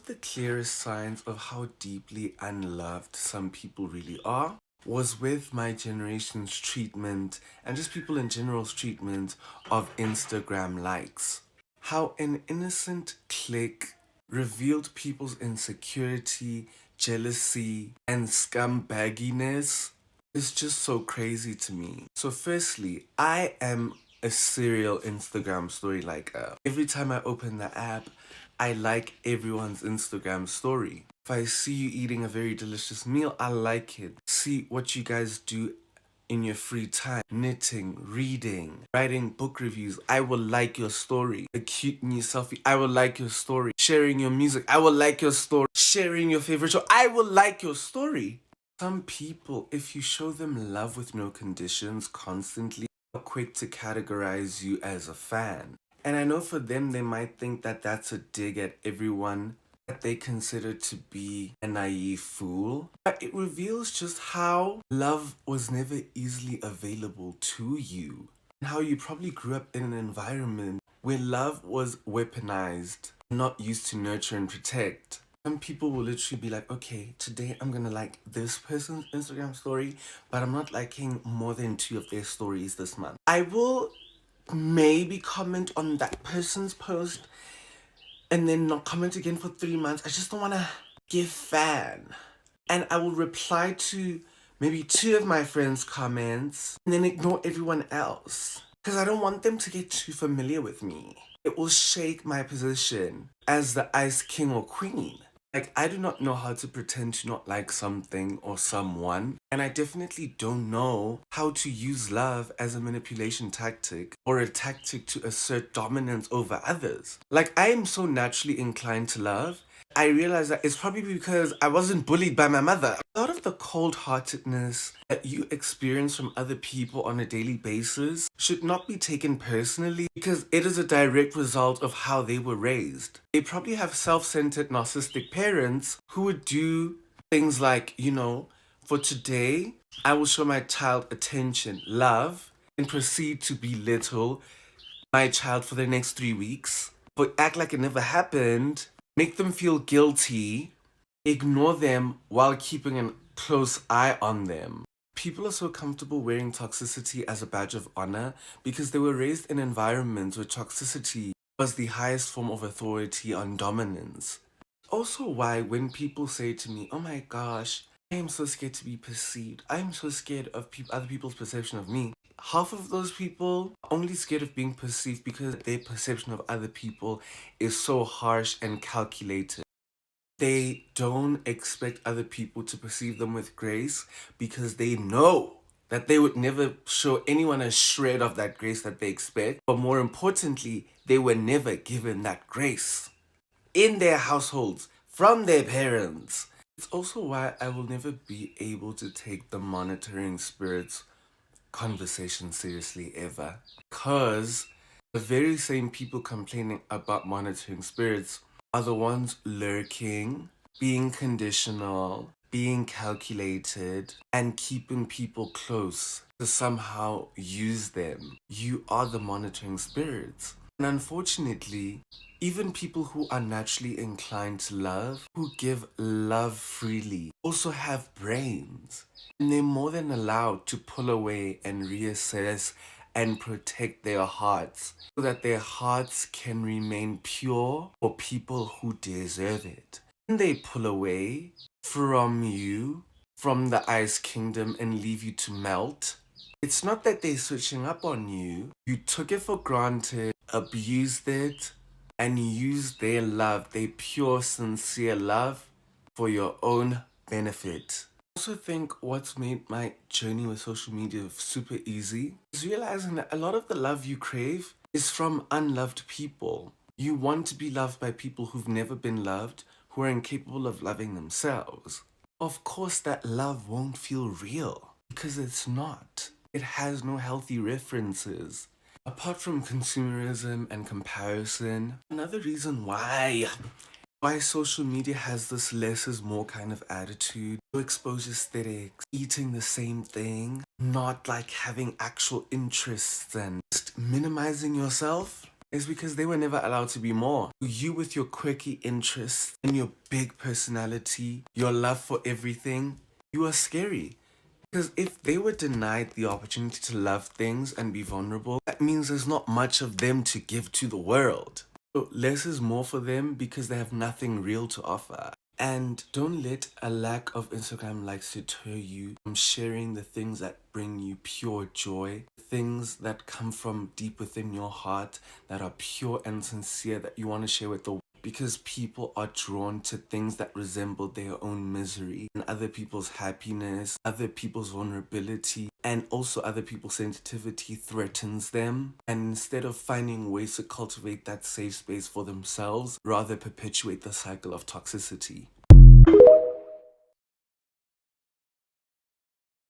The clearest signs of how deeply unloved some people really are was with my generation's treatment and just people in general's treatment of Instagram likes. How an innocent click revealed people's insecurity, jealousy, and scumbagginess is just so crazy to me. So firstly, I am a serial Instagram story liker. Every time I open the app, I like everyone's Instagram story. If I see you eating a very delicious meal, I like it. See what you guys do in your free time, knitting, reading, writing book reviews, I will like your story. A cute new selfie, I will like your story. Sharing your music, I will like your story. Sharing your favorite show, I will like your story. Some people, if you show them love with no conditions constantly, are quick to categorize you as a fan. And I know for them, they might think that that's a dig at everyone that they consider to be a naive fool. But it reveals just how love was never easily available to you. And how you probably grew up in an environment where love was weaponized, not used to nurture and protect. Some people will literally be like, okay, today I'm gonna like this person's Instagram story, but I'm not liking more than 2 of their stories this month. I will maybe comment on that person's post and then not comment again for 3 months. I just don't want to give fan. And I will reply to maybe 2 of my friends' comments and then ignore everyone else. Because I don't want them to get too familiar with me. It will shake my position as the ice king or queen. Like, I do not know how to pretend to not like something or someone, and I definitely don't know how to use love as a manipulation tactic or a tactic to assert dominance over others. Like, I am so naturally inclined to love. I realize that it's probably because I wasn't bullied by my mother. A lot of the cold-heartedness that you experience from other people on a daily basis should not be taken personally because it is a direct result of how they were raised. They probably have self-centered narcissistic parents who would do things like, for today, I will show my child attention, love, and proceed to belittle my child for the next 3 weeks, but act like it never happened, make them feel guilty, ignore them while keeping a close eye on them. People are so comfortable wearing toxicity as a badge of honor because they were raised in environments where toxicity was the highest form of authority on dominance. Also why when people say to me, oh my gosh, I am so scared to be perceived. I am so scared of other people's perception of me. Half of those people are only scared of being perceived because their perception of other people is so harsh and calculated. They don't expect other people to perceive them with grace because they know that they would never show anyone a shred of that grace that they expect. But more importantly, they were never given that grace in their households from their parents. It's also why I will never be able to take the monitoring spirits conversation seriously ever. Because the very same people complaining about monitoring spirits are the ones lurking, being conditional, being calculated, and keeping people close to somehow use them. You are the monitoring spirits. And unfortunately, even people who are naturally inclined to love, who give love freely, also have brains. And they're more than allowed to pull away and reassess and protect their hearts so that their hearts can remain pure for people who deserve it. When they pull away from you, from the ice kingdom, and leave you to melt, it's not that they're switching up on you. You took it for granted, abused it, and used their love, their pure, sincere love, for your own benefit. I also think what's made my journey with social media super easy is realizing that a lot of the love you crave is from unloved people. You want to be loved by people who've never been loved, who are incapable of loving themselves. Of course, that love won't feel real because it's not. It has no healthy references. Apart from consumerism and comparison, another reason why social media has this less is more kind of attitude, to expose aesthetics, eating the same thing, not like having actual interests and just minimizing yourself. is because they were never allowed to be more. You, with your quirky interests and your big personality, your love for everything, you are scary. Because if they were denied the opportunity to love things and be vulnerable, that means there's not much of them to give to the world. So less is more for them because they have nothing real to offer. And don't let a lack of Instagram likes deter you from sharing the things that bring you pure joy, things that come from deep within your heart, that are pure and sincere, that you want to share with the world. Because people are drawn to things that resemble their own misery and other people's happiness, other people's vulnerability, and also other people's sensitivity threatens them. And instead of finding ways to cultivate that safe space for themselves, rather perpetuate the cycle of toxicity.